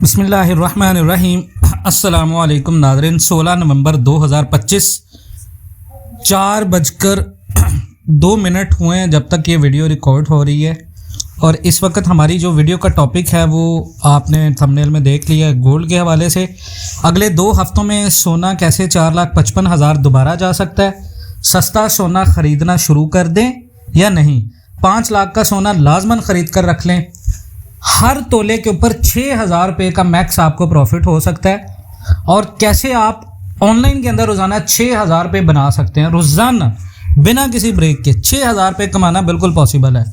बिस्मिल्लाहिर्रहमानिर्रहीम। अस्सलामुअलैकुम नाज़रीन। 16 नवंबर 2025 4:02 हुए हैं जब तक ये वीडियो रिकॉर्ड हो रही है। और इस वक्त हमारी जो वीडियो का टॉपिक है वो आपने थंबनेल में देख लिया है, गोल्ड के हवाले से। अगले 2 हफ्तों में सोना कैसे 4,55,000 दोबारा जा सकता है, सस्ता सोना ख़रीदना शुरू कर दें या नहीं, 5 लाख का सोना लाजमन ख़रीद कर रख लें, हर तोले के ऊपर 6,000 रुपये का मैक्स आपको प्रॉफिट हो सकता है, और कैसे आप ऑनलाइन के अंदर रोज़ाना 6,000 रुपये बना सकते हैं। रोज़ाना बिना किसी ब्रेक के 6,000 रुपये कमाना बिल्कुल पॉसिबल है।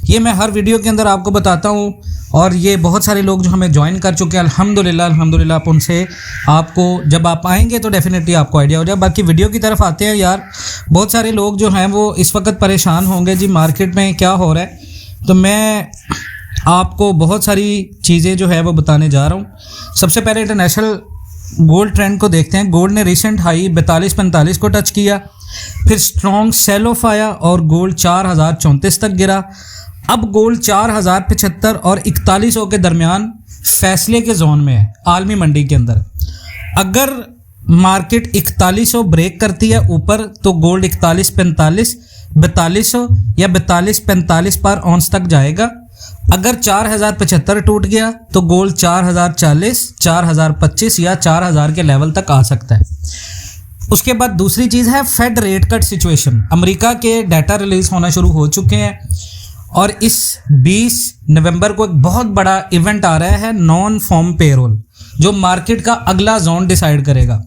ये मैं हर वीडियो के अंदर आपको बताता हूँ, और ये बहुत सारे लोग जो हमें ज्वाइन कर चुके हैं अल्हम्दुलिल्लाह आप उनसे, आपको जब आप आएंगे तो डेफिनेटली आपको आइडिया हो जाए। बाकी वीडियो की तरफ आते हैं यार। बहुत सारे लोग जो हैं वो इस वक्त परेशान होंगे जी मार्केट में क्या हो रहा है, तो मैं आपको बहुत सारी चीज़ें जो है वो बताने जा रहा हूँ। सबसे पहले इंटरनेशनल गोल्ड ट्रेंड को देखते हैं। गोल्ड ने रिसेंट हाई 42-45 को टच किया, फिर स्ट्रॉन्ग सेल ऑफ आया और गोल्ड 4,034 तक गिरा। अब गोल्ड 4,075 और 4100 के दरमियान फैसले के जोन में है आलमी मंडी के अंदर। अगर मार्केट 4100 ब्रेक करती है ऊपर तो गोल्ड 4145, 4200 या 4245 पर ऑन्स तक जाएगा। अगर 4,075 टूट गया तो गोल्ड 4,040, 4,025 या 4,000 के लेवल तक आ सकता है। उसके बाद दूसरी चीज़ है Fed rate cut situation. America के डाटा रिलीज होना शुरू हो चुके हैं और इस 20 नवंबर को एक बहुत बड़ा इवेंट आ रहा है, नॉन फॉर्म पेरोल, जो मार्केट का अगला जोन डिसाइड करेगा।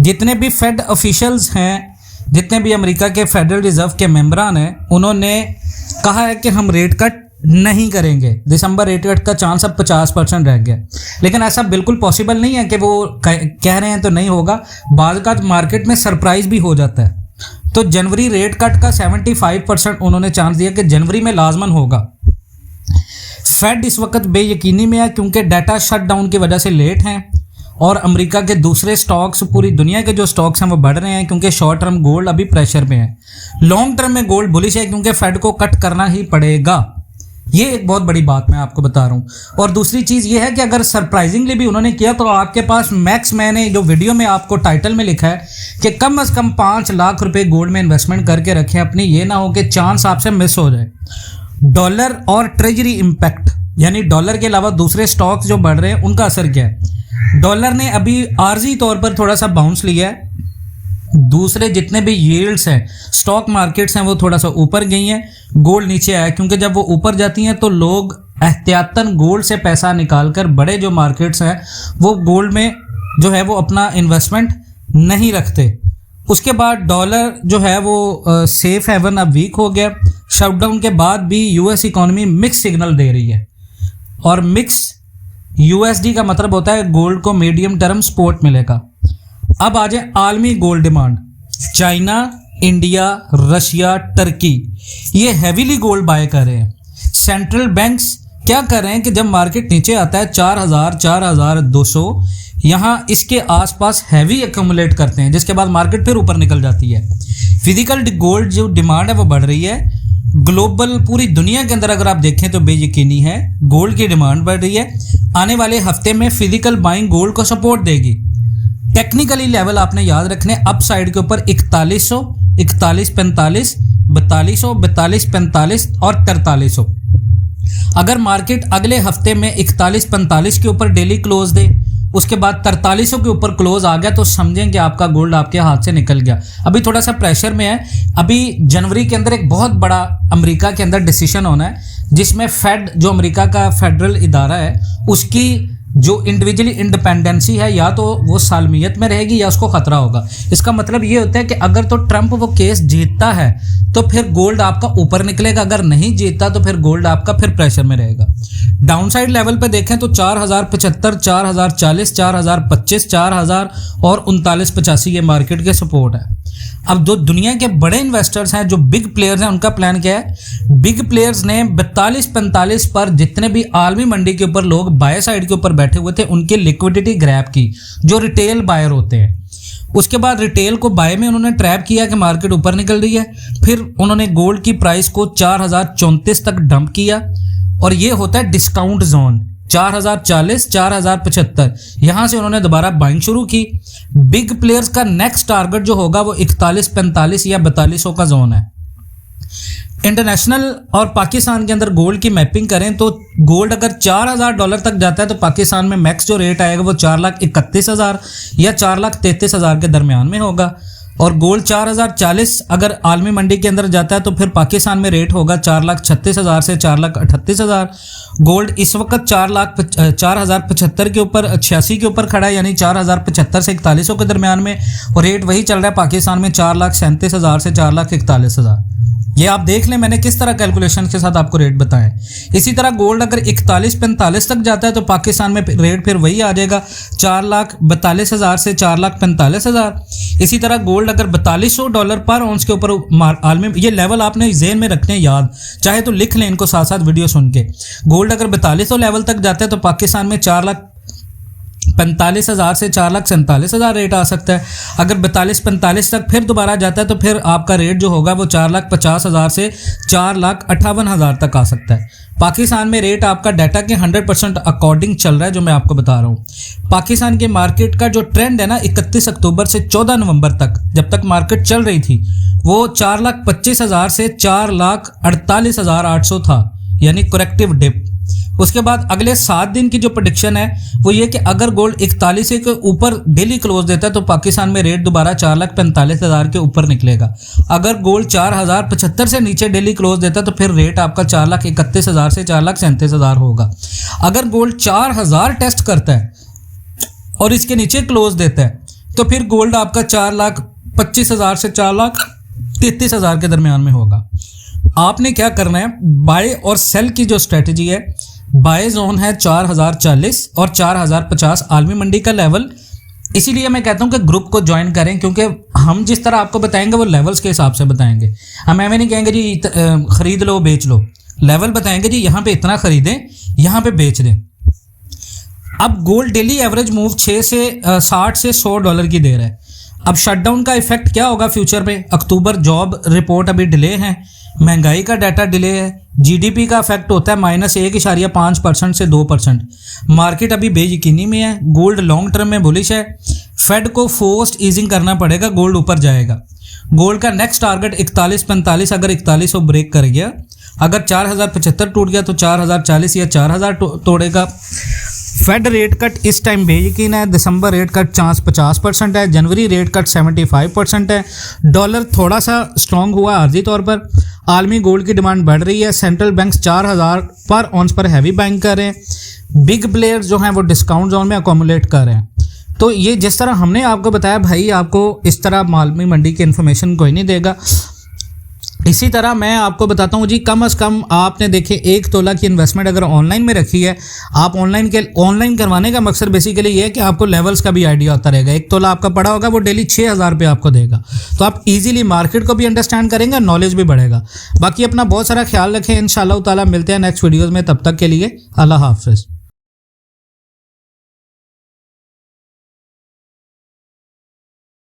जितने भी फेड ऑफिशियल्स हैं, जितने भी अमेरिका के फेडरल रिजर्व के मेंबरान हैं, उन्होंने कहा है कि हम रेट कट नहीं करेंगे। दिसंबर रेट कट का चांस अब 50% रह गया, लेकिन ऐसा बिल्कुल पॉसिबल नहीं है कि वो कह रहे हैं तो नहीं होगा। बाद का मार्केट में सरप्राइज भी हो जाता है। तो जनवरी रेट कट का 75% उन्होंने चांस दिया कि जनवरी में लाजमन होगा। फेड इस वक्त बेयकीनी में है क्योंकि डाटा शटडाउन की वजह से लेट हैं, और अमेरिका के दूसरे स्टॉक्स, पूरी दुनिया के जो स्टॉक्स हैं वो बढ़ रहे हैं क्योंकि शॉर्ट टर्म गोल्ड अभी प्रेशर में है। लॉन्ग टर्म में गोल्ड बुलिश है क्योंकि फेड को कट करना ही पड़ेगा। ये एक बहुत बड़ी बात मैं आपको बता रहा हूँ। और दूसरी चीज़ ये है कि अगर सरप्राइजिंगली भी उन्होंने किया तो आपके पास मैक्स, मैंने जो वीडियो में आपको टाइटल में लिखा है कि कम से कम 5 लाख रुपए गोल्ड में इन्वेस्टमेंट करके रखें अपनी, ये ना हो कि चांस आपसे मिस हो जाए। डॉलर और ट्रेजरी इम्पैक्ट, यानी डॉलर के अलावा दूसरे स्टॉक्स जो बढ़ रहे हैं उनका असर क्या है। डॉलर ने अभी आर्जी तौर पर थोड़ा सा बाउंस लिया है। दूसरे जितने भी यील्ड्स हैं, स्टॉक मार्केट्स हैं, वो थोड़ा सा ऊपर गई हैं, गोल्ड नीचे आया, क्योंकि जब वो ऊपर जाती हैं तो लोग एहतियातन गोल्ड से पैसा निकालकर बड़े जो मार्केट्स हैं वो गोल्ड में जो है वो अपना इन्वेस्टमेंट नहीं रखते। उसके बाद डॉलर जो है वो सेफ हेवन अब वीक हो गया। शटडाउन के बाद भी यूएस इकॉनमी मिक्स सिग्नल दे रही है, और मिक्स यूएसडी का मतलब होता है गोल्ड को मीडियम टर्म सपोर्ट मिलेगा। अब आ जाए आलमी gold demand. China, India, Russia, Turkey ये हैवीली गोल्ड बाय कर रहे हैं। सेंट्रल बैंक्स क्या कर रहे हैं कि जब मार्केट नीचे आता है 4,000, 4,200, यहाँ इसके आसपास हैवी एक्यूमुलेट करते हैं, जिसके बाद मार्केट फिर ऊपर निकल जाती है। फिजिकल गोल्ड जो डिमांड है वो बढ़ रही है। ग्लोबल पूरी दुनिया के अंदर अगर आप देखें तो बेयकीनी है गोल्ड की डिमांड बढ़ रही है। आने वाले हफ्ते में फिजिकल बाइंग गोल्ड को सपोर्ट देगी। टेक्निकली लेवल आपने याद रखने, अप साइड के ऊपर 4100, 4145, 4200, 4245 और 4300। अगर मार्केट अगले हफ्ते में 4145 के ऊपर डेली क्लोज दे, उसके बाद 4300 के ऊपर क्लोज आ गया, तो समझें कि आपका गोल्ड आपके हाथ से निकल गया। अभी थोड़ा सा प्रेशर में है। अभी जनवरी के अंदर एक बहुत बड़ा अमेरिका के अंदर डिसीजन होना है, जिसमें फेड, जो अमेरिका का फेडरल इदारा है, उसकी जो इंडिविजुअली इंडिपेंडेंसी है या तो वो सालमियत में रहेगी या उसको खतरा होगा। इसका मतलब ये होता है कि अगर तो ट्रंप वो केस जीतता है तो फिर गोल्ड आपका ऊपर निकलेगा, अगर नहीं जीतता तो फिर गोल्ड आपका फिर प्रेशर में रहेगा। डाउनसाइड लेवल पे देखें तो 4,075, 4,040, 4,025, 4,000 और 3985 ये मार्केट के सपोर्ट है। अब जो दुनिया के बड़े इन्वेस्टर्स हैं, जो बिग प्लेयर्स हैं, उनका प्लान क्या है। बिग प्लेयर्स ने 42-45 पर जितने भी आलमी मंडी के ऊपर लोग बाय साइड के ऊपर बैठे हुए थे उनकी लिक्विडिटी ग्रैब की, जो रिटेल बायर होते हैं। उसके बाद रिटेल को बाय में उन्होंने ट्रैप किया कि मार्केट ऊपर निकल रही है। फिर उन्होंने गोल्ड की प्राइस को 4,034 तक डंप किया, और ये होता है डिस्काउंट जोन। 4040, 4075, यहाँ से उन्होंने दोबारा बाइंग शुरू की। बिग प्लेयर्स का नेक्स्ट टारगेट जो होगा वो 4145 या 4200 का जोन है। इंटरनेशनल और पाकिस्तान के अंदर गोल्ड की मैपिंग करें तो गोल्ड अगर $4000 तक जाता है तो पाकिस्तान में मैक्स जो रेट आएगा वो 4,31,000 या 4,33,000 के दरमियान में होगा। और गोल्ड 4040 अगर आलमी मंडी के अंदर जाता है तो फिर पाकिस्तान में रेट होगा 4,36,000 से 4,38,000। गोल्ड इस वक्त 4,075 के ऊपर 86 के ऊपर खड़ा है, यानी 4,075 से 4100 के दरमियान में, और रेट वही चल रहा है पाकिस्तान में 4,37,000 से 4,41,000। ये आप देख लें मैंने किस तरह कैलकुलेशन के साथ आपको रेट बताएं। इसी तरह गोल्ड अगर 4145 तक जाता है तो पाकिस्तान में रेट फिर वही आ जाएगा 4,42,000 से 4,45,000। इसी तरह गोल्ड अगर $4200 पर ऑunce के ऊपर आलमी, ये लेवल आपने ज़हन में रखने याद, चाहे तो लिख लें इनको साथ साथ वीडियो सुन के। गोल्ड अगर 4200 लेवल तक जाता है तो पाकिस्तान में 4,45,000 से 4,47,000 रेट आ सकता है। अगर 42-45 तक फिर दोबारा जाता है तो फिर आपका रेट जो होगा वो 4,50,000 से 4,58,000 तक आ सकता है। पाकिस्तान में रेट आपका डाटा के 100% अकॉर्डिंग चल रहा है जो मैं आपको बता रहा हूँ। पाकिस्तान के मार्केट का जो ट्रेंड है ना 31 अक्टूबर से 14 नवंबर तक जब तक मार्केट चल रही थी वो 4,25,000 से 4,48,800 था, यानी करेक्टिव डिप। उसके बाद अगले 7 दिन की जो प्रेडिक्शन है वो ये कि अगर गोल्ड 41 के ऊपर डेली क्लोज देता है तो पाकिस्तान में रेट दोबारा 4,45,000 के ऊपर निकलेगा। अगर गोल्ड 4,075 से नीचे डेली क्लोज देता है तो फिर रेट आपका 4,31,000 से 4,37,000 होगा। अगर गोल्ड 4,000 टेस्ट करता है और इसके नीचे क्लोज देता है तो फिर गोल्ड आपका 4,25,000 से 4,33,000 के दरमियान में होगा। आपने क्या करना है, बाय और सेल की जो स्ट्रेटजी है, बाय जोन है 4040 और 4050 आलमी मंडी का लेवल। इसीलिए मैं कहता हूं कि ग्रुप को ज्वाइन करें, क्योंकि हम जिस तरह आपको बताएंगे वो लेवल्स के हिसाब से बताएंगे। हम ऐਵੇਂ नहीं कहेंगे जी खरीद लो बेच लो, लेवल बताएंगे जी यहाँ पे इतना खरीदें यहाँ पे बेच दें। अब गोल्ड डेली एवरेज मूव 60 से $100 की दे रहा है। अब शटडाउन का इफेक्ट क्या होगा फ्यूचर में? अक्टूबर जॉब रिपोर्ट अभी डिले है, महंगाई का डाटा डिले है, जीडीपी का इफेक्ट होता है -1.5% से 2%। मार्केट अभी बेयकीनी में है, गोल्ड लॉन्ग टर्म में बुलिश है। फेड को फोर्स्ड ईजिंग करना पड़ेगा, गोल्ड ऊपर जाएगा। गोल्ड का नेक्स्ट टारगेट 4145, अगर 4100 ब्रेक कर गया, अगर 4075 टूट गया तो 4040 या 4000 तोड़ेगा। फेड रेट कट इस टाइम बेयकीन है। दिसंबर रेट कट चांस 50% है, जनवरी रेट कट 75% है। डॉलर थोड़ा सा स्ट्रॉन्ग हुआ आर्जी तौर पर। आलमी गोल्ड की डिमांड बढ़ रही है। सेंट्रल बैंक्स 4000 पर ऑन्स पर हैवी बाइंग कर रहे हैं। बिग प्लेयर्स जो हैं वो डिस्काउंट जोन में अकोमुलेट कर रहे हैं। तो ये जिस तरह हमने आपको बताया भाई, आपको इस तरह आलमी मंडी की इन्फॉर्मेशन कोई नहीं देगा। इसी तरह मैं आपको बताता हूँ जी, कम से कम आपने देखे 1 तोला की इन्वेस्टमेंट अगर ऑनलाइन में रखी है, आप ऑनलाइन करवाने का मकसद बेसिकली ये है कि आपको लेवल्स का भी आइडिया होता रहेगा। 1 तोला आपका पड़ा होगा वो डेली 6,000 रुपये आपको देगा, तो आप इजीली मार्केट को भी अंडरस्टैंड करेंगे, नॉलेज भी बढ़ेगा। बाकी अपना बहुत सारा ख्याल रखें। इंशाअल्लाह ताला मिलते हैं नेक्स्ट वीडियोज़ में, तब तक के लिए अल्लाह हाफ़िज़।